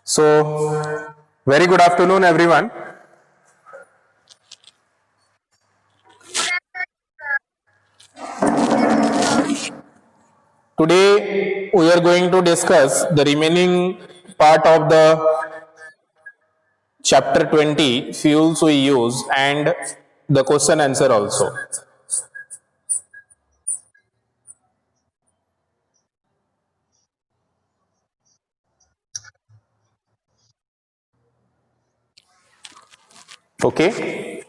So, very good afternoon, everyone. Today, we are going to discuss the remaining part of the chapter 20 fuels we use and the question answer also. Okay.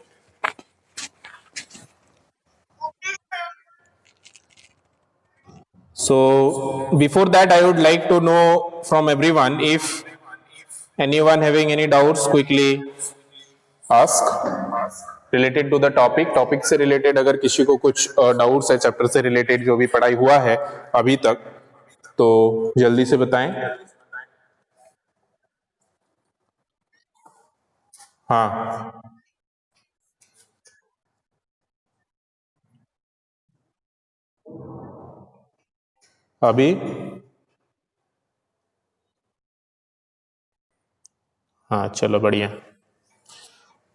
So, before that, I would like to know from everyone if anyone having any doubts, quickly ask related to the topic से related अगर किसी को कुछ doubts है chapter से related जो भी पढ़ाई हुआ है अभी तक तो जल्दी से बताएं. हाँ. अभी. हाँ चलो बढ़िया.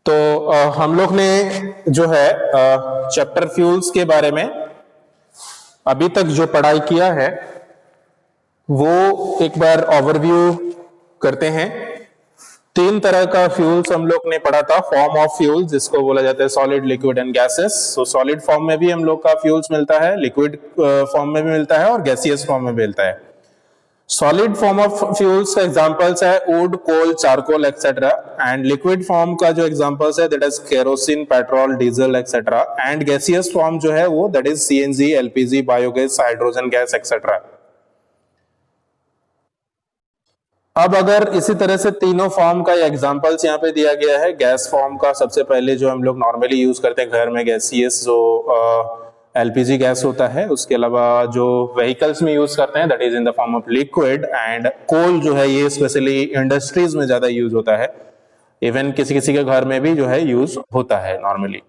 तो हम लोग ने जो है चैप्टर फ्यूल्स के बारे में अभी तक जो पढ़ाई किया है वो एक बार ओवरव्यू करते हैं. तीन तरह का फ्यूल्स हम लोग ने पढ़ा था. फॉर्म ऑफ फ्यूल्स जिसको बोला जाता है solid, liquid and gases. So solid form में भी हम लोग का फ्यूल्स मिलता है, लिक्विड फॉर्म में भी मिलता है और गैसियस फॉर्म में भी मिलता है. सॉलिड फॉर्म ऑफ फ्यूल्स का एग्जांपल्स है wood, coal, charcoal etcetera. And liquid form का जो एग्जांपल्स है that is kerosene, petrol, diesel etcetera. And gaseous form जो है वो that is CNG, LPG, biogas, hydrogen gas etcetera. अब अगर इसी तरह से तीनों फॉर्म का एग्जांपल्स यहाँ पे दिया गया है. गैस फॉर्म का सबसे पहले जो हम लोग नॉर्मली यूज करते हैं घर में गैसियस जो एलपीजी गैस होता है. उसके अलावा जो व्हीकल्स में यूज करते हैं that is in the form of liquid. And coal जो है ये स्पेशली इंडस्ट्रीज में ज्यादा यूज होता है. इवन किसी किसी के घर में भी जो है यूज होता है नॉर्मली.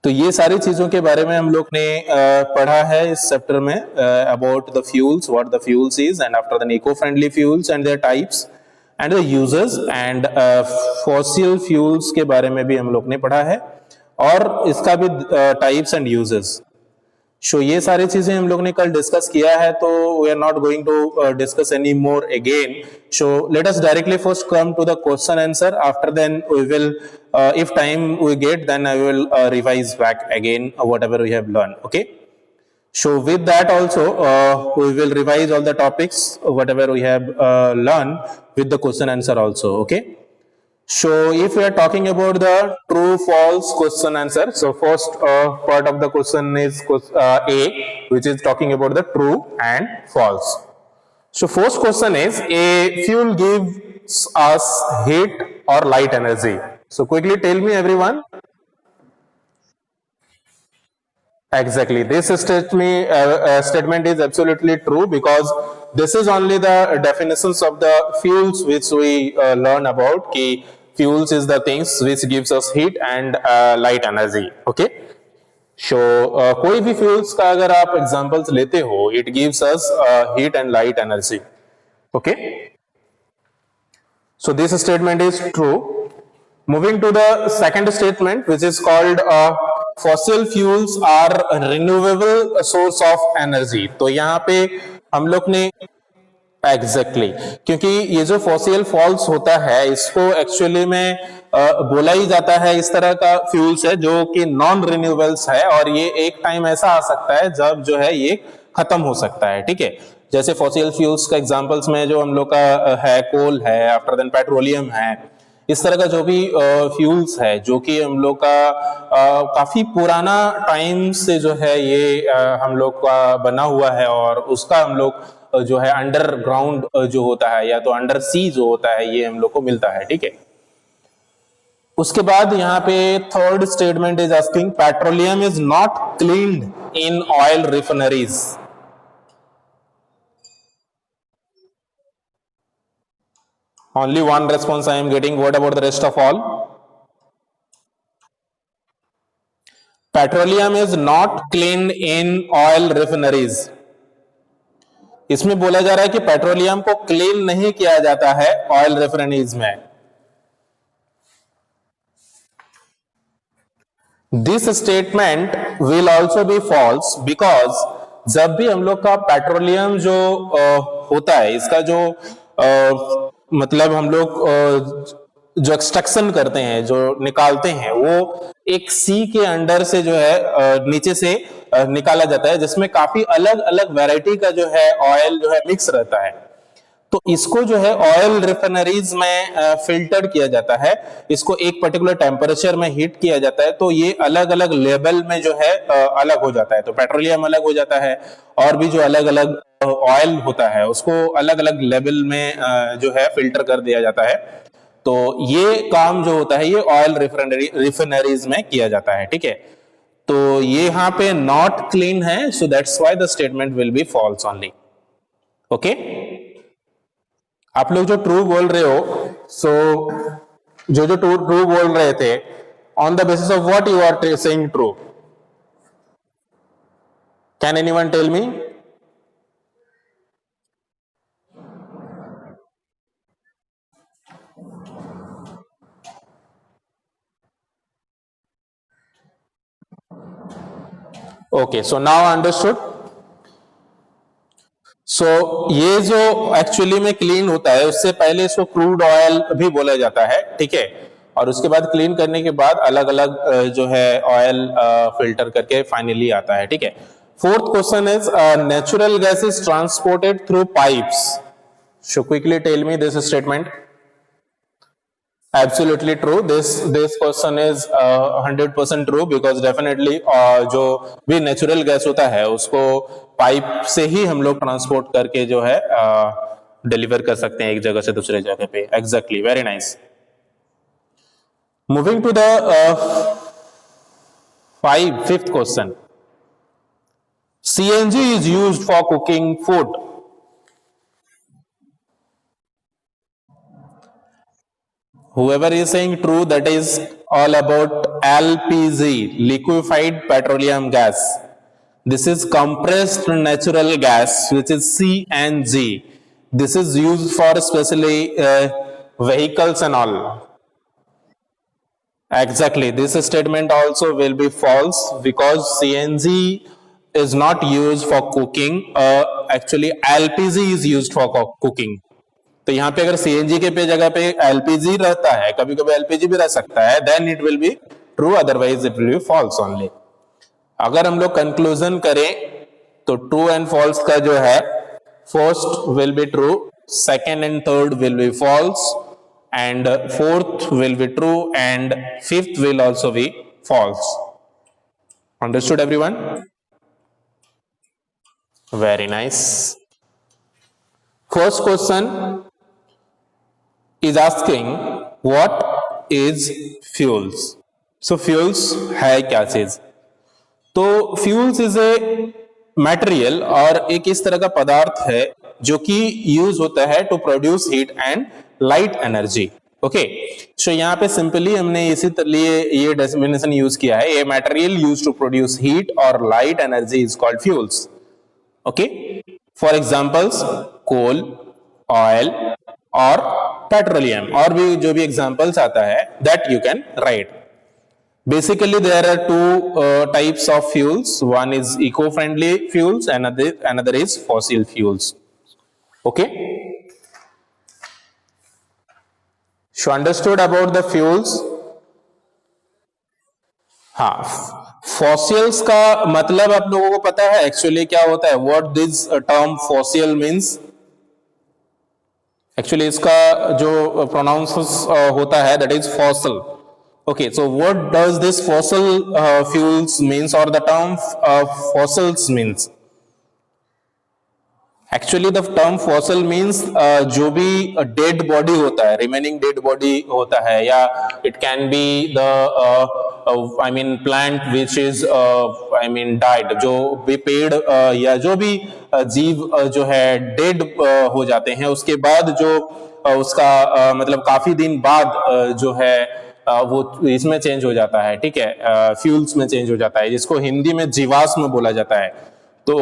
तो ये सारी चीजों के बारे में हम लोग ने पढ़ा है इस चैप्टर में about the fuels, what the fuels is and after the eco friendly fuels and their types and the users and fossil fuels के बारे में भी हम लोग ने पढ़ा है और इसका भी टाइप्स एंड यूजर्स. सो ये सारी चीजें हम लोग ने कल डिस्कस किया है तो we are not going to discuss any more again. So let us directly first come to the question answer. After then we will if time we get then I will revise back again whatever we have learned. Okay, so with that also we will revise all the topics whatever we have learned with the question answer also. Okay, so if we are talking about the true false question answer, so first part of the question is A, which is talking about the true and false. So first question is a fuel gives us heat or light energy. So quickly tell me everyone. Exactly, this statement is absolutely true because this is only the definitions of the fuels which we learn about. Ki fuels is the things which gives us heat and light energy. Okay, so कोई भी fuels का अगर आप examples लेते हो it gives us heat and light energy. Okay, so this statement is true. Moving to the second statement which is called fossil fuels are renewable source of energy. तो यहाँ पे हम लोग ने एग्जैक्टली क्योंकि ये जो फॉसिल फॉल्स होता है इसको एक्चुअली में बोला ही जाता है इस तरह का फ्यूल्स है जो कि नॉन रिन्यूएबल्स है और ये एक टाइम ऐसा आ सकता है जब जो है ये खत्म हो सकता है. ठीक है, जैसे फॉसिल फ्यूल्स का एग्जांपल्स में जो हम लोग का है कोल है, आफ्टर देन पेट्रोलियम है. इस तरह का जो भी फ्यूल्स है जो कि हम लोग का काफी पुराना टाइम से जो है ये हम लोग का बना हुआ है और उसका हम लोग जो है अंडरग्राउंड जो होता है या तो अंडर सी जो होता है ये हम लोग को मिलता है. ठीक है, उसके बाद यहाँ पे third statement is asking petroleum is not cleaned in oil refineries. Only one response I am getting. What about the rest of all? Petroleum is not cleaned in oil refineries. इसमें बोला जा रहा है कि पेट्रोलियम को clean नहीं किया जाता है ऑयल रिफाइनरीज में। This statement will also be false because जब भी हम लोग का पेट्रोलियम जो होता है, इसका जो मतलब हम लोग जो एक्सट्रैक्शन करते हैं, जो निकालते हैं, वो एक सी के अंडर से जो है नीचे से निकाला जाता है, जिसमें काफी अलग अलग वैरायटी का जो है ऑयल जो है मिक्स रहता है। तो इसको जो है ऑयल रिफाइनरीज में फिल्टर किया जाता है, इसको एक पर्टिकुलर टेम्परेचर में हीट किया जाता है, तो ये अलग अलग लेवल में जो है अलग हो जाता है। तो पेट्रोलियम अलग हो जाता है, और भी जो अलग अलग ऑयल होता है उसको अलग अलग लेवल में जो है फिल्टर कर दिया जाता है। तो ये काम जो होता है ये ऑयल रिफाइनरीज में किया जाता है, ठीक है। तो ये यहाँ पे नॉट क्लीन है, so that's why the statement will be false only. Okay, आप लोग जो ट्रू बोल रहे हो, सो जो ट्रू बोल रहे थे, on the basis of what you are saying true? Can anyone tell me? Okay, so now understood. So ये जो एक्चुअली में क्लीन होता है, उससे पहले इसको क्रूड ऑयल भी बोला जाता है, ठीक है। और उसके बाद क्लीन करने के बाद अलग अलग जो है ऑयल फिल्टर करके फाइनली आता है, ठीक है। Fourth question is natural gas is transported through pipes. So quickly tell me this statement. Absolutely true. This question is 100% true because definitely जो भी नेचुरल गैस होता है उसको पाइप से ही हम लोग ट्रांसपोर्ट करके जो है डिलीवर कर सकते हैं एक जगह से दूसरे जगह पे। Exactly, very nice. Moving to the fifth question. CNG is used for cooking food. Whoever is saying true, that is all about LPG, liquefied petroleum gas. This is compressed natural gas, which is CNG. This is used for especially vehicles and all. Exactly, this statement also will be false because CNG is not used for cooking. Actually, LPG is used for cooking. तो यहाँ पे अगर CNG के पे जगह पे LPG रहता है, कभी कभी एलपीजी भी रह सकता है, then it will be true, otherwise it will be false only. अगर हम लोग कंक्लूजन करें तो ट्रू एंड फॉल्स का जो है, first will be true, second and third will be false, and fourth will be true, and fifth will also be false. Understood everyone? Very nice. First question is asking what is fuels. So fuels है क्या चीज? तो fuels is a material और एक इस तरह का पदार्थ है जो कि यूज होता है to produce heat and light energy. Okay, so यहाँ पे सिंपली हमने इसी लिए ये डेफिनेशन यूज किया है, a material use to produce heat और light energy is called fuels. Okay, for examples coal, oil और पेट्रोलियम, और भी जो भी एग्जांपल्स आता है that you can write. Basically there are two types of fuels, one is eco friendly fuels and another is fossil fuels. Okay, so understood about the fuels. हाँ, fossils का मतलब आप लोगों को पता है एक्चुअली क्या होता है? What this term fossil means? Actually इसका जो प्रोनाउंस होता है that is fossil. Okay, so what does this fossil fuels means और the term fossils means? Actually the term fossil means जो भी डेड बॉडी होता है, रिमेनिंग डेड बॉडी होता है, या it can be the I mean plant which is I mean died, जो भी पेड़ या जो भी जीव जो है डेड हो जाते हैं, उसके बाद जो उसका मतलब काफी दिन बाद जो है वो इसमें चेंज हो जाता है, ठीक है, फ्यूल्स में चेंज हो जाता है, जिसको हिंदी में जीवाश्म बोला जाता है। तो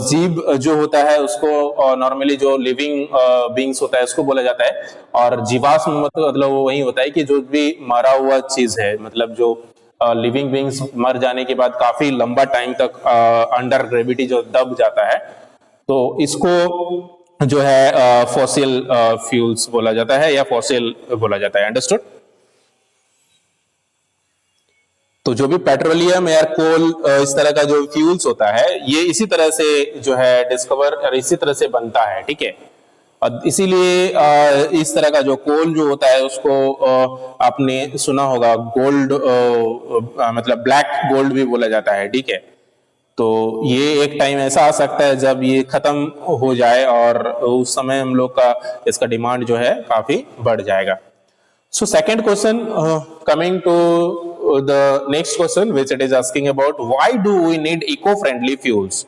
जीव जो होता है उसको नॉर्मली जो लिविंग बींग्स होता है उसको बोला जाता है, और जीवाश्म मतलब वो वही होता है कि जो भी मरा हुआ चीज है, मतलब जो लिविंग बींग्स मर जाने के बाद काफी लंबा टाइम तक अंडर ग्रेविटी जो दब जाता है, तो इसको जो है फॉसिल फ्यूल्स बोला जाता है या फॉसिल बोला जाता है। अंडरस्टूड? तो जो भी पेट्रोलियम या कोल इस तरह का जो फ्यूल्स होता है ये इसी तरह से जो है डिस्कवर और इसी तरह से बनता है, ठीक है। और इसीलिए इस तरह का जो कोल जो होता है उसको आपने सुना होगा गोल्ड, मतलब ब्लैक गोल्ड भी बोला जाता है, ठीक है। तो ये एक टाइम ऐसा आ सकता है जब ये खत्म हो जाए और उस समय हम लोग का इसका डिमांड जो है काफी बढ़ जाएगा। So second question, coming to the next question which it is asking about, why do we need eco-friendly fuels?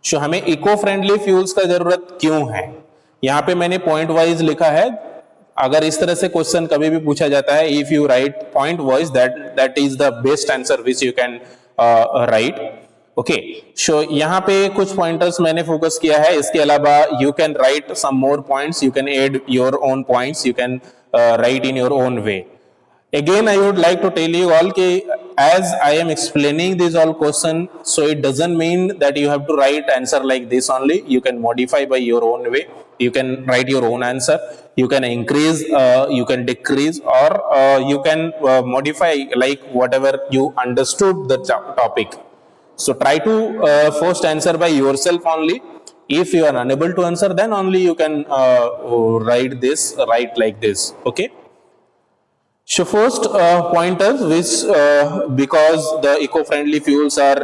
So हमें eco-friendly fuels का जरूरत क्यों है? यहाँ पे मैंने point wise लिखा है। अगर इस तरह से क्वेश्चन कभी भी पूछा जाता है, if you write point wise, that is the best answer which you can write. Okay, so यहाँ पे कुछ पॉइंटर्स मैंने फोकस किया है, इसके अलावा you can write some more points, you can add your own points, you can write in your own way. Again, I would like to tell you all कि as I am explaining this all question, so it doesn't mean that you have to write answer like this only. You can modify by your own way. You can write your own answer. You can increase, you can decrease, or you can modify like whatever you understood the topic. So try to first answer by yourself only. If you are unable to answer, then only you can write like this. Okay. So first pointers which because the eco-friendly fuels are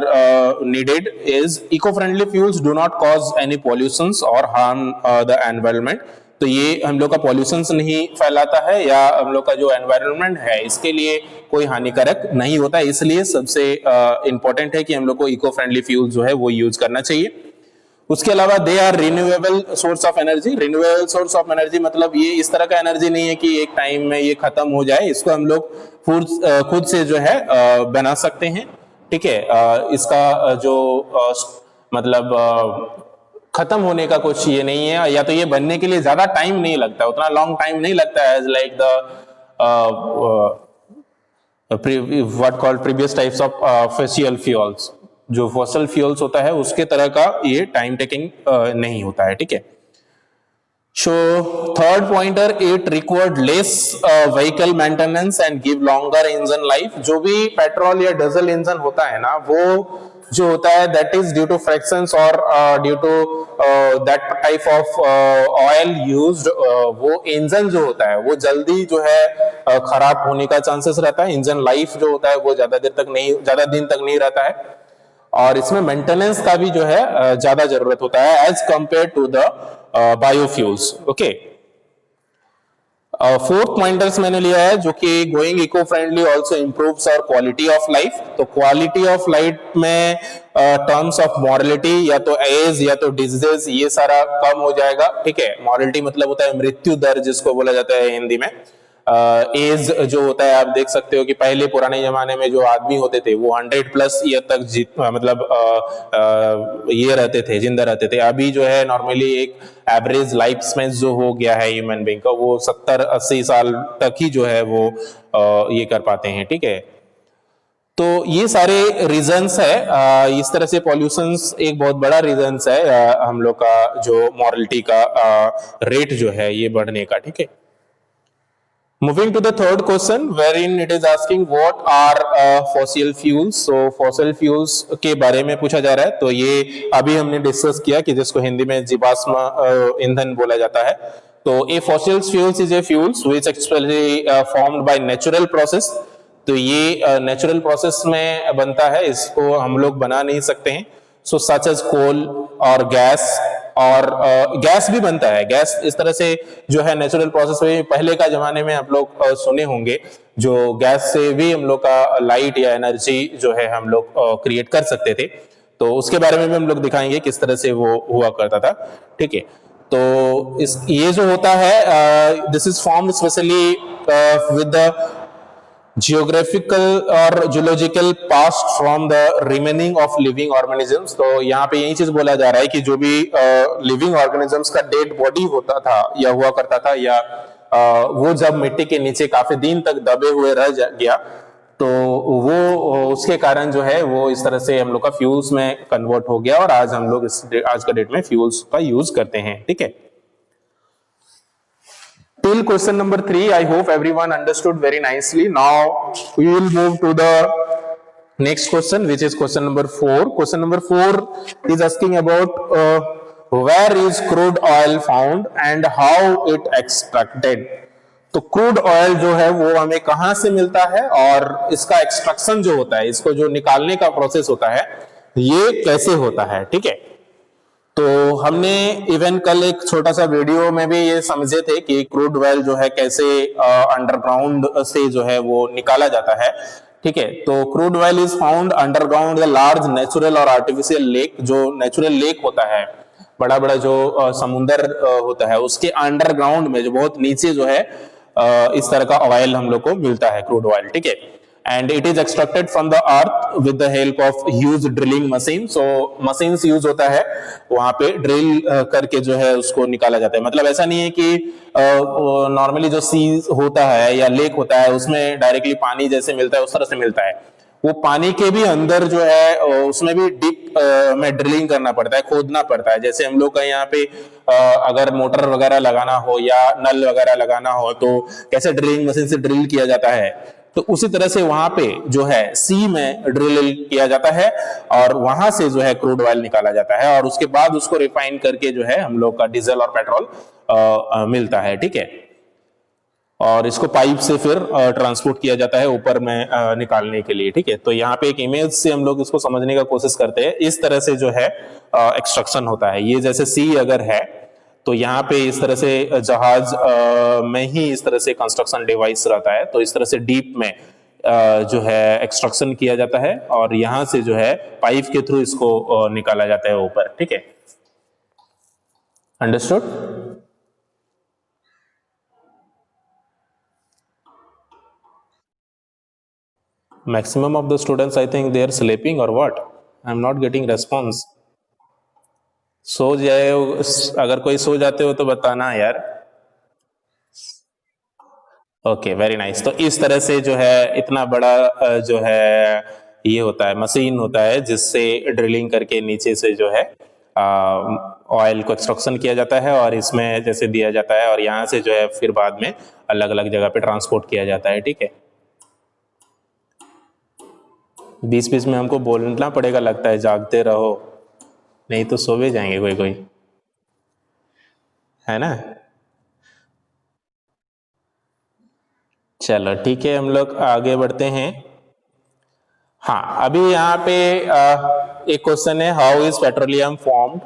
needed is eco-friendly fuels do not cause any pollutions or harm the environment. तो ये हम लोग का pollutions नहीं फैलाता है या हम लोग का जो एनवायरनमेंट है इसके लिए कोई हानिकारक नहीं होता है, इसलिए सबसे इंपॉर्टेंट है कि हम लोग को इको फ्रेंडली फ्यूल जो है वो यूज करना चाहिए। उसके अलावा they are renewable source of energy. Renewable source of energy मतलब ये इस तरह का एनर्जी नहीं है कि एक टाइम में ये खत्म हो जाए, इसको हम लोग खुद से जो है बना सकते हैं, ठीक है। इसका जो मतलब खत्म होने का कुछ ये नहीं है, या तो ये बनने के लिए ज्यादा टाइम नहीं लगता, उतना लॉन्ग टाइम नहीं लगता है, like the what called previous types of fossil fuels. जो फॉसिल फ्यूल्स होता है उसके तरह का ये टाइम टेकिंग नहीं होता है, ठीक है। So third pointer, it required less vehicle maintenance and give longer engine life. जो भी पेट्रोल या डीजल इंजन होता है ना, वो जो होता है that is due to frictions or due to that type of oil used, वो इंजन जो होता है वो जल्दी जो है खराब होने का चांसेस रहता है। इंजन लाइफ जो होता है वो ज्यादा दिन तक नहीं रहता है, और इसमें मेंटेनेंस का भी जो है ज्यादा जरूरत होता है as compare to the biofuels. Okay, fourth pointers मैंने लिया है जो कि going eco friendly also improves our quality of life. तो क्वालिटी ऑफ लाइफ में टर्म्स ऑफ मॉर्लिटी या तो एज या तो डिजीजेस ये सारा कम हो जाएगा, ठीक है। मॉर्लिटी मतलब होता है मृत्यु दर जिसको बोला जाता है हिंदी में। एज जो होता है आप देख सकते हो कि पहले पुराने जमाने में जो आदमी होते थे वो 100+ ईयर तक मतलब ये रहते थे, जिंदा रहते थे। अभी जो है नॉर्मली एक एवरेज लाइफ स्पैन जो हो गया है ह्यूमन बीइंग का वो 70-80 साल तक ही जो है वो ये कर पाते हैं, ठीक है। तो ये सारे रीजंस है, इस तरह से पॉल्यूशंस एक बहुत बड़ा रीजंस है हम लोग का जो मॉर्लिटी का रेट जो है ये बढ़ने का, ठीक है। Moving to the third question, wherein it is asking what are fossil fuels. So fossil fuels के बारे में पूछा जा रहा है। तो ये अभी हमने डिस्कस किया कि जिसको हिंदी में जीवाश्म ईंधन बोला जाता है। तो ये fossil fuels is a fuels which actually formed by natural process. तो ये नेचुरल प्रोसेस में बनता है, इसको हम लोग बना नहीं सकते हैं। सो सच एज कोल और गैस, और गैस भी बनता है। गैस इस तरह से जो है नेचुरल प्रोसेस में पहले का जमाने में आप लोग सुने होंगे, जो गैस से भी हम लोग का लाइट या एनर्जी जो है हम लोग क्रिएट कर सकते थे। तो उसके बारे में भी हम लोग दिखाएंगे किस तरह से वो हुआ करता था, ठीक है। तो ये जो होता है this is formed specially with the geographical और zoological past from the remaining of living organisms. तो यहाँ पे यही चीज बोला जा रहा है कि जो भी लिविंग ऑर्गेनिजम्स का डेड बॉडी होता था या हुआ करता था, या वो जब मिट्टी के नीचे काफी दिन तक दबे हुए रह गया, तो वो उसके कारण जो है वो इस तरह से हम लोग का फ्यूल्स में कन्वर्ट हो गया, और आज हम लोग आज का डेट में फ्यूल्स का यूज करते हैं। ठीक है, till question number 3 I hope everyone understood very nicely. Now we will move to the next question, which is question number 4. Question number 4 is asking about where is crude oil found and how it extracted. तो crude oil जो है वो हमें कहां से मिलता है, और इसका एक्सट्रैक्शन जो होता है, इसको जो निकालने का प्रोसेस होता है, ये कैसे होता है। ठीक है, तो हमने इवन कल एक छोटा सा वीडियो में भी ये समझे थे कि क्रूड ऑयल जो है कैसे अंडरग्राउंड से जो है वो निकाला जाता है। ठीक है, तो crude oil is found underground the large natural और आर्टिफिशियल लेक। जो नेचुरल लेक होता है, बड़ा बड़ा जो समुंदर होता है, उसके अंडरग्राउंड में जो बहुत नीचे जो है इस तरह का ऑयल हम लोग को मिलता है, क्रूड ऑयल। ठीक है, and it is extracted from the earth with the help of huge drilling machine. So machines use होता है वहां पे, ड्रिल करके जो है उसको निकाला जाता है। मतलब ऐसा नहीं है कि नॉर्मली जो सी होता है या लेक होता है उसमें डायरेक्टली पानी जैसे मिलता है उस तरह से मिलता है। वो पानी के भी अंदर जो है उसमें भी डीप में ड्रिलिंग करना पड़ता है, खोदना पड़ता है। जैसे हम लोग का यहाँ पे अगर मोटर वगैरह लगाना हो या नल वगैरह लगाना हो तो कैसे ड्रिलिंग मशीन से ड्रिल किया जाता है, तो उसी तरह से वहां पे जो है सी में ड्रिल किया जाता है और वहां से जो है क्रूड ऑयल निकाला जाता है, और उसके बाद उसको रिफाइन करके जो है हम लोग का डीजल और पेट्रोल मिलता है। ठीक है, और इसको पाइप से फिर ट्रांसपोर्ट किया जाता है ऊपर में निकालने के लिए। ठीक है, तो यहाँ पे एक इमेज से हम लोग इसको समझने का कोशिश करते हैं। इस तरह से जो है एक्सट्रैक्शन होता है। ये जैसे सी अगर है तो यहाँ पे इस तरह से जहाज में ही इस तरह से कंस्ट्रक्शन डिवाइस रहता है, तो इस तरह से डीप में जो है एक्सट्रैक्शन किया जाता है और यहाँ से जो है पाइप के थ्रू इसको निकाला जाता है ऊपर। ठीक है, understood? Maximum of the students, I think they are sleeping or what? I'm not getting response. सो जाए, अगर कोई सो जाते हो तो बताना यार। Okay, very nice. तो इस तरह से जो है इतना बड़ा जो है ये होता है, मशीन होता है जिससे ड्रिलिंग करके नीचे से जो है ऑयल को एक्सट्रैक्शन किया जाता है और इसमें जैसे दिया जाता है और यहाँ से जो है फिर बाद में अलग अलग जगह पे ट्रांसपोर्ट किया जाता है। ठीक है, बीच बीच में हमको बोलना पड़ेगा, लगता है जागते रहो, नहीं तो सो भी जाएंगे कोई कोई, है ना। चलो ठीक है, हम लोग आगे बढ़ते हैं। हाँ, अभी यहाँ पे एक क्वेश्चन है, हाउ इज पेट्रोलियम फॉर्म्ड।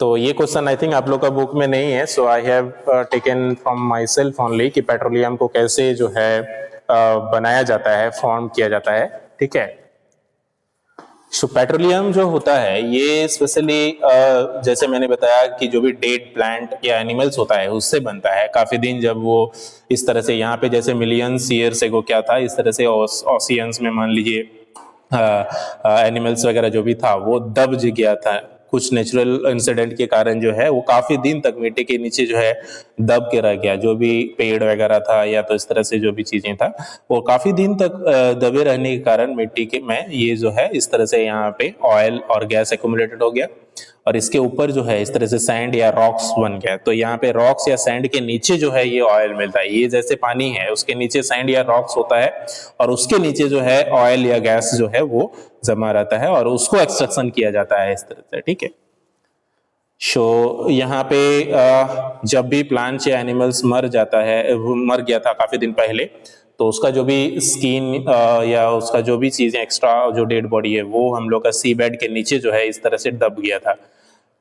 तो ये क्वेश्चन आई थिंक आप लोग का बुक में नहीं है, so I have taken from myself only कि पेट्रोलियम को कैसे जो है बनाया जाता है, फॉर्म किया जाता है। ठीक है, सो पेट्रोलियम जो होता है ये स्पेशली जैसे मैंने बताया कि जो भी डेड प्लांट या एनिमल्स होता है उससे बनता है। काफी दिन जब वो इस तरह से यहाँ पे जैसे मिलियंस ईयर्स एगो क्या था, इस तरह से ओशियंस में मान लीजिए एनिमल्स वगैरह जो भी था वो दब गया था, कुछ नेचुरल इंसिडेंट के कारण जो है वो काफी दिन तक मिट्टी के नीचे जो है दब के रह गया। जो भी पेड़ वगैरह था या तो इस तरह से जो भी चीजें था वो काफी दिन तक दबे रहने के कारण मिट्टी के में ये जो है इस तरह से यहाँ पे ऑयल और गैस एक्यूमुलेटेड हो गया और इसके ऊपर जो है इस तरह से सैंड या रॉक्स बन गया। तो यहाँ पे रॉक्स या सैंड के नीचे जो है ये ऑयल मिलता है। ये जैसे पानी है उसके नीचे सैंड या रॉक्स होता है और उसके नीचे जो है ऑयल या गैस जो है वो जमा रहता है और उसको एक्सट्रैक्शन किया जाता है इस तरह से। ठीक है, सो यहाँ पे जब भी प्लांट्स या एनिमल्स मर गया था काफी दिन पहले, तो उसका जो भी स्किन या उसका जो भी चीजें एक्स्ट्रा जो डेड बॉडी है वो हम लोग का सी बेड के नीचे जो है इस तरह से दब गया था।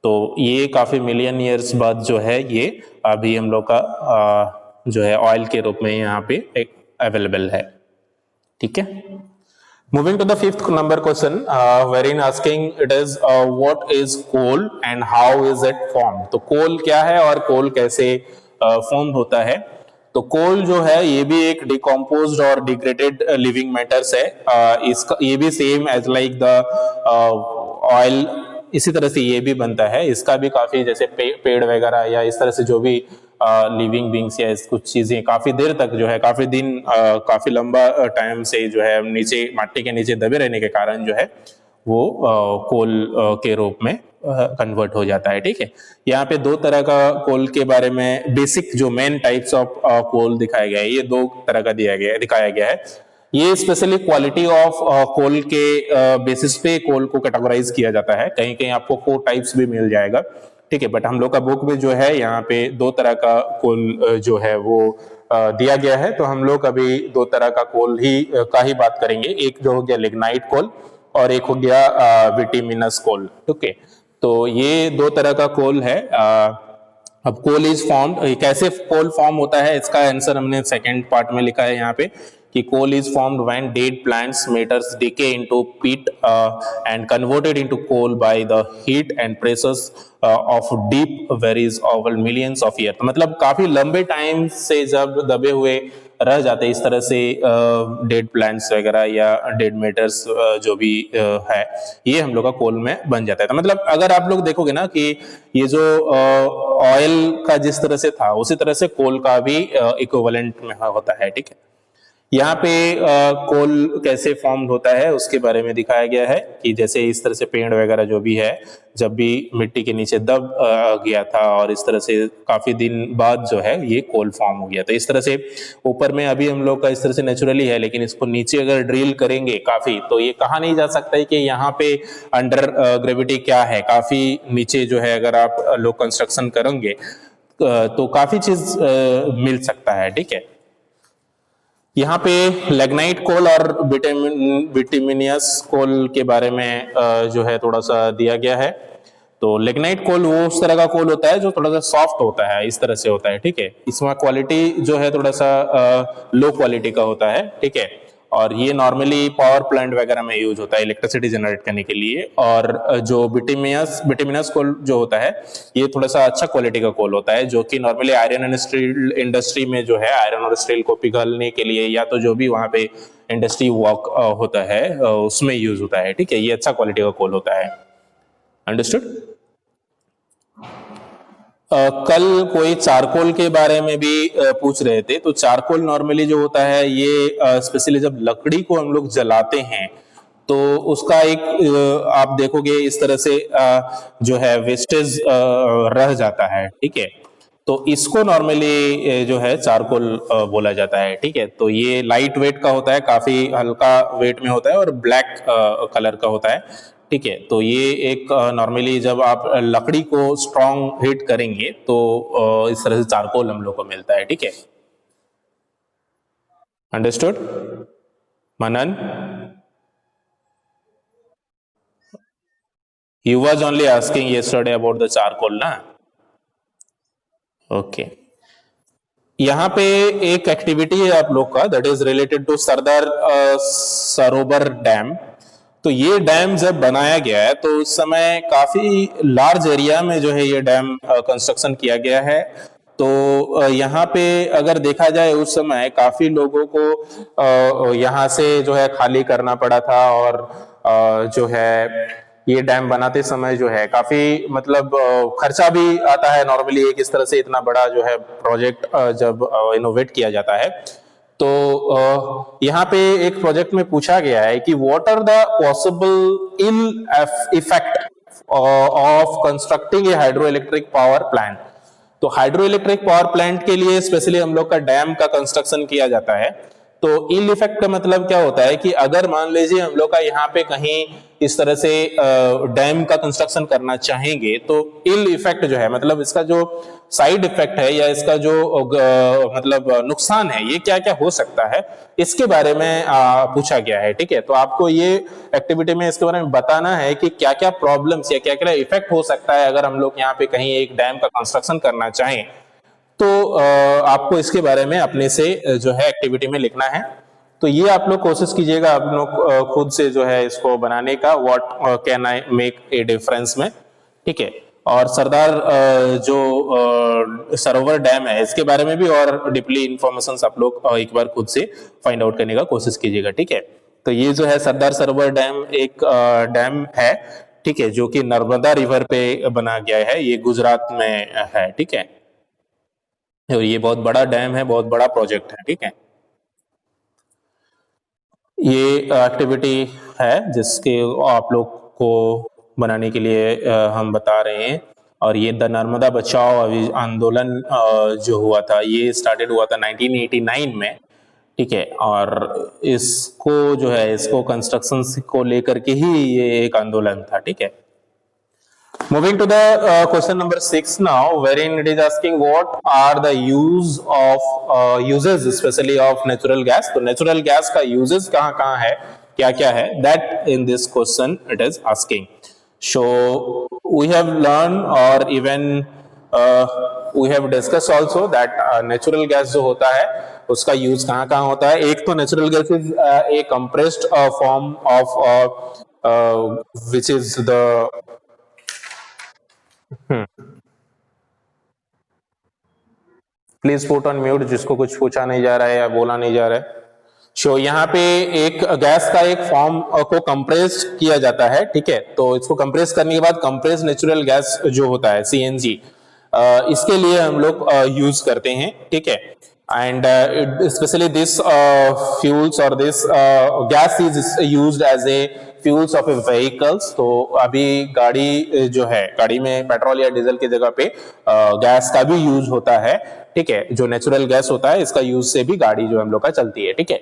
तो ये काफी मिलियन ईयर्स बाद जो है ये अभी हम लोग का जो है ऑयल के रूप में यहाँ पे एक अवेलेबल है। ठीक है, moving to the fifth number question, wherein asking it is what is coal and how is it formed। तो कोल क्या है और कोल कैसे फॉर्म होता है। तो कोल जो है ये भी एक डिकम्पोज्ड और डिग्रेडेड लिविंग मैटर्स है। इसका ये भी same as like the oil इसी तरह से ये भी बनता है। इसका भी काफी जैसे पेड़ वगैरह या इस तरह से जो भी लिविंग बींग्स या कुछ चीजें काफी देर तक जो है काफी दिन काफी लंबा टाइम से जो है नीचे माटी के नीचे दबे रहने के कारण जो है वो कोल के रूप में कन्वर्ट हो जाता है। ठीक है, यहाँ पे दो तरह का कोल के बारे में बेसिक जो मेन टाइप्स ऑफ कोल दिखाया गया है, ये दो तरह का दिखाया गया है। ये स्पेशली क्वालिटी ऑफ कोल के बेसिस पे कोल को कैटेगराइज किया जाता है। कहीं कहीं आपको 4 टाइप्स भी मिल जाएगा। ठीक है, बट हम लोग का बुक में जो है यहाँ पे 2 तरह का कोल जो है वो दिया गया है। तो हम लोग अभी 2 तरह का कोल का ही बात करेंगे। एक जो हो गया लिग्नाइट कोल और एक हो गया बिटुमिनस कोल। ओके, तो ये 2 तरह का कोल है। अब कोल इज फॉर्म्ड, कैसे कोल फॉर्म होता है इसका आंसर हमने सेकंड पार्ट में लिखा है यहाँ पे कि coal is formed when dead plants matters decay into peat and converted into coal by the heat and pressures of deep varies over millions of year. मतलब काफी लंबे टाइम से जब दबे हुए रह जाते इस तरह से डेड प्लांट्स वगैरह या डेड मैटर्स जो भी है, ये हम लोग का कोल में बन जाता है। तो मतलब अगर आप लोग देखोगे ना कि ये जो ऑयल का जिस तरह से था उसी तरह से कोल का भी इक्विवेलेंट में होता है। ठीक है, यहाँ पे कोल कैसे फॉर्म होता है उसके बारे में दिखाया गया है कि जैसे इस तरह से पेड़ वगैरह जो भी है जब भी मिट्टी के नीचे दब गया था और इस तरह से काफी दिन बाद जो है ये कोल फॉर्म हो गया। तो इस तरह से ऊपर में अभी हम लोग का इस तरह से नेचुरली है, लेकिन इसको नीचे अगर ड्रिल करेंगे काफी तो ये कहा नहीं जा सकता है कि यहाँ पे अंडर ग्रेविटी क्या है। काफी नीचे जो है अगर आप लोग कंस्ट्रक्शन करेंगे तो काफी चीज मिल सकता है। ठीक है, यहाँ पे लिग्नाइट कोल और बिटुमिनस कोल के बारे में जो है थोड़ा सा दिया गया है। तो लिग्नाइट कोल वो उस तरह का कोल होता है जो थोड़ा सा सॉफ्ट होता है, इस तरह से होता है। ठीक है, इसमें क्वालिटी जो है थोड़ा सा लो क्वालिटी का होता है। ठीक है, और ये नॉर्मली पावर प्लांट वगैरह में यूज होता है इलेक्ट्रिसिटी जनरेट करने के लिए। और जो बिटुमिनस कोल जो होता है ये थोड़ा सा अच्छा क्वालिटी का कोल होता है जो कि normally iron and steel industry में जो है आयरन और स्टील को पिघलने के लिए या तो जो भी वहां पे इंडस्ट्री वर्क होता है उसमें यूज होता है। ठीक है, ये अच्छा क्वालिटी का कोल होता है। अंडरस्टूड? कल कोई चारकोल के बारे में भी पूछ रहे थे। तो चारकोल नॉर्मली जो होता है ये स्पेशली जब लकड़ी को हम लोग जलाते हैं तो उसका एक आप देखोगे इस तरह से जो है वेस्टेज रह जाता है। ठीक है, तो इसको नॉर्मली जो है चारकोल बोला जाता है। ठीक है, तो ये लाइट वेट का होता है, काफी हल्का वेट में होता है और ब्लैक कलर का होता है। ठीक है, तो ये एक नॉर्मली जब आप लकड़ी को स्ट्रॉन्ग हीट करेंगे तो इस तरह से चारकोल हम लोग को मिलता है। ठीक है, understood? Manan, you was only asking yesterday about the charcoal ना? ओके, यहाँ पे एक एक्टिविटी है आप लोग का that is related to Sardar Sarovar dam. तो ये डैम जब बनाया गया है तो उस समय काफी लार्ज एरिया में जो है ये डैम कंस्ट्रक्शन किया गया है। तो यहाँ पे अगर देखा जाए उस समय काफी लोगों को यहाँ से जो है खाली करना पड़ा था और जो है ये डैम बनाते समय जो है काफी मतलब खर्चा भी आता है। नॉर्मली एक इस तरह से इतना बड़ा जो है प्रोजेक्ट जब इनोवेट किया जाता है तो यहाँ पे एक प्रोजेक्ट में पूछा गया है कि what are the possible ill effect of constructing a hydro electric power plant. तो हाइड्रो इलेक्ट्रिक पावर प्लांट के लिए स्पेशली हम लोग का डैम का कंस्ट्रक्शन किया जाता है। तो इल इफेक्ट का मतलब क्या होता है कि अगर मान लीजिए हम लोग का यहाँ पे कहीं इस तरह से डैम का कंस्ट्रक्शन करना चाहेंगे तो इल इफेक्ट जो है मतलब इसका जो साइड इफेक्ट है या इसका जो मतलब नुकसान है ये क्या क्या हो सकता है इसके बारे में पूछा गया है। ठीक है, तो आपको ये एक्टिविटी में इसके बारे में बताना है कि क्या क्या प्रॉब्लम्स या क्या क्या इफेक्ट हो सकता है अगर हम लोग यहाँ पे कहीं एक डैम का कंस्ट्रक्शन करना चाहें। तो आपको इसके बारे में अपने से जो है एक्टिविटी में लिखना है। तो ये आप लोग कोशिश कीजिएगा आप लोग खुद से जो है इसको बनाने का, what can I make a difference में। ठीक है, और सरदार जो सरोवर डैम है इसके बारे में भी और डीपली इंफॉर्मेशन आप लोग एक बार खुद से फाइंड आउट करने का कोशिश कीजिएगा, ठीक है। तो ये जो है सरदार सरोवर डैम एक डैम है, ठीक है, जो कि नर्मदा रिवर पे बना गया है, ये गुजरात में है, ठीक है। और ये बहुत बड़ा डैम है, बहुत बड़ा प्रोजेक्ट है, ठीक है। ये एक्टिविटी है जिसके आप लोग को बनाने के लिए हम बता रहे हैं। और ये द नर्मदा बचाओ आंदोलन जो हुआ था ये स्टार्टेड हुआ था 1989 में, ठीक है। और इसको जो है इसको कंस्ट्रक्शन को लेकर के ही ये एक आंदोलन था, ठीक है। Moving to the question number 6 now, wherein it is asking what are the uses especially of natural gas. तो natural gas का uses कहाँ कहाँ है, क्या क्या है, that in this question it is asking. So we have learned or even we have discussed also that natural gas जो होता है उसका यूज कहाँ कहाँ होता है। एक तो natural gas is a compressed form of which is the please put on mute जिसको कुछ पूछा नहीं जा रहा है या बोला नहीं जा रहा है। शो यहाँ पे एक गैस का एक फॉर्म को कंप्रेस किया जाता है, ठीक है। तो इसको कंप्रेस करने के बाद कंप्रेस नेचुरल गैस जो होता है सीएनजी, इसके लिए हम लोग यूज करते हैं, ठीक है। एंड स्पेशली दिस फ्यूल्स और this gas is used as a fuels of a vehicles. तो अभी गाड़ी जो है, गाड़ी में पेट्रोल या डीजल की जगह पे गैस का भी यूज होता है, ठीक है। जो नेचुरल गैस होता है इसका यूज से भी गाड़ी जो हम लोग का चलती है, ठीक है।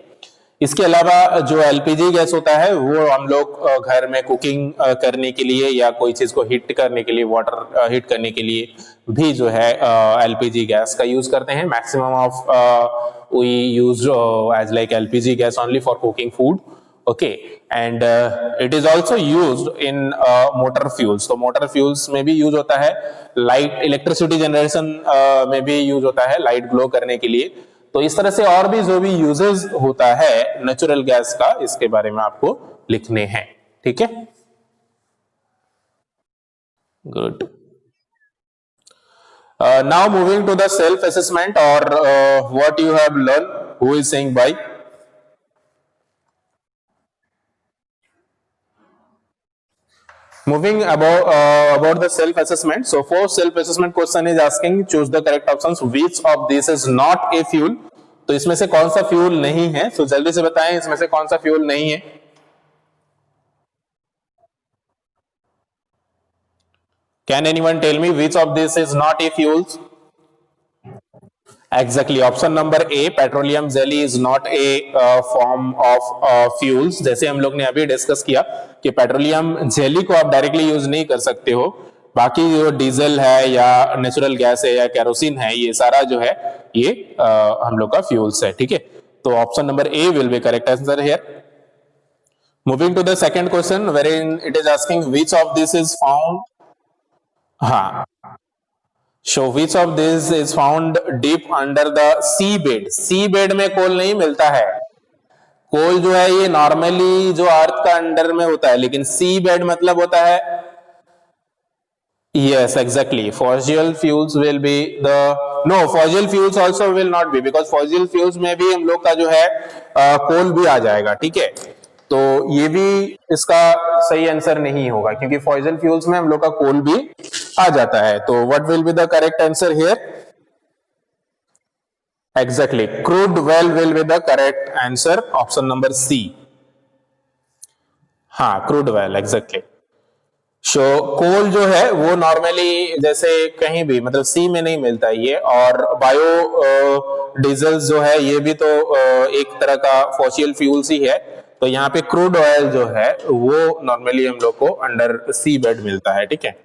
इसके अलावा जो एलपीजी गैस होता है वो हम लोग घर में कुकिंग करने के लिए या कोई चीज को हीट करने के लिए, वाटर हीट करने के लिए भी जो है एलपीजी गैस का यूज करते हैं। Maximum of we use as like LPG gas only for cooking food, okay, and it is also used in motor fuels. तो मोटर फ्यूल्स में भी यूज होता है, लाइट इलेक्ट्रिसिटी जनरेशन में भी यूज होता है, लाइट ग्लो करने के लिए। तो इस तरह से और भी जो भी यूजेस होता है नेचुरल गैस का, इसके बारे में आपको लिखने हैं, ठीक है। Good. Now moving to the self assessment और what you have learn, who is saying bye? Moving about the self-assessment. So for self-assessment question is asking choose the correct options. Which of these is not a fuel? तो इसमें से कौन सा fuel नहीं है? So जल्दी से बताएं इसमें से कौन सा फ्यूल नहीं है। Can anyone tell me which of this is not a fuels? Exactly, option number A petroleum jelly is not a form of fuels. जैसे हम लोग ने अभी डिस्कस किया कि पेट्रोलियम जेली को आप डायरेक्टली यूज नहीं कर सकते हो, बाकी जो डीजल है या नेचुरल गैस है या केरोसिन है ये सारा जो है ये हम लोग का फ्यूल्स है, ठीक है। तो option number A will be correct answer here. Moving to the second question wherein it is asking which of this is found, हाँ, So which of this is found deep under the seabed? Seabed में कोल नहीं मिलता है। कोल जो है ये normally जो अर्थ का अंडर में होता है, लेकिन seabed मतलब होता है, yes exactly, fossil fuels will be the, no, fossil fuels also will not be, because fossil fuels में भी हम लोग का जो है कोल भी आ जाएगा, ठीक है। तो ये भी इसका सही आंसर नहीं होगा क्योंकि फॉसिल फ्यूल्स में हम लोग का कोल भी आ जाता है। तो what will be the correct answer here? Exactly, crude well will be the correct answer, option number C. हाँ, crude well, exactly. So coal जो है वो नॉर्मली जैसे कहीं भी मतलब सी में नहीं मिलता ये, और बायो डीजल जो है ये भी तो एक तरह का फॉसिल फ्यूल्स ही है। तो यहाँ पे क्रूड ऑयल जो है वो नॉर्मली हम लोग को अंडर सी बेड मिलता है, ठीक है।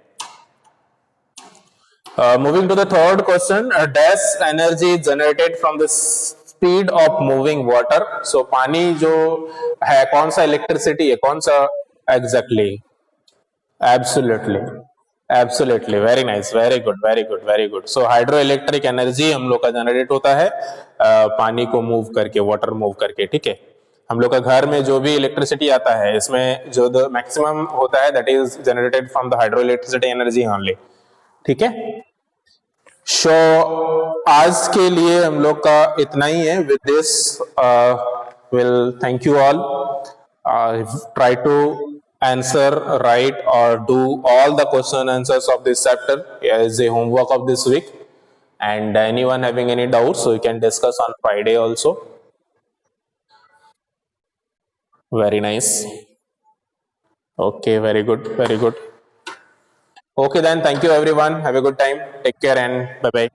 Moving to the third question, dash energy generated from the speed of moving water. So पानी जो है कौन सा इलेक्ट्रिसिटी है, कौन सा? Exactly, absolutely, absolutely, very nice, very good, very good, very good. So hydro electric energy हम लोग का जनरेट होता है पानी को मूव करके, वाटर मूव करके, ठीक है। हम लोग का घर में जो भी इलेक्ट्रिसिटी आता है इसमें जो मैक्सिमम होता है that is generated from the hydro electricity energy only. ठीक है। सो आज के लिए हम लोग का इतना ही है। With this will thank you all. Try to answer, write or do all the question answers of this chapter as a homework of this week, and anyone having any doubts, so we can discuss on Friday also. Very nice. Okay, very good, very good. Okay then, thank you everyone, have a good time, take care and bye bye.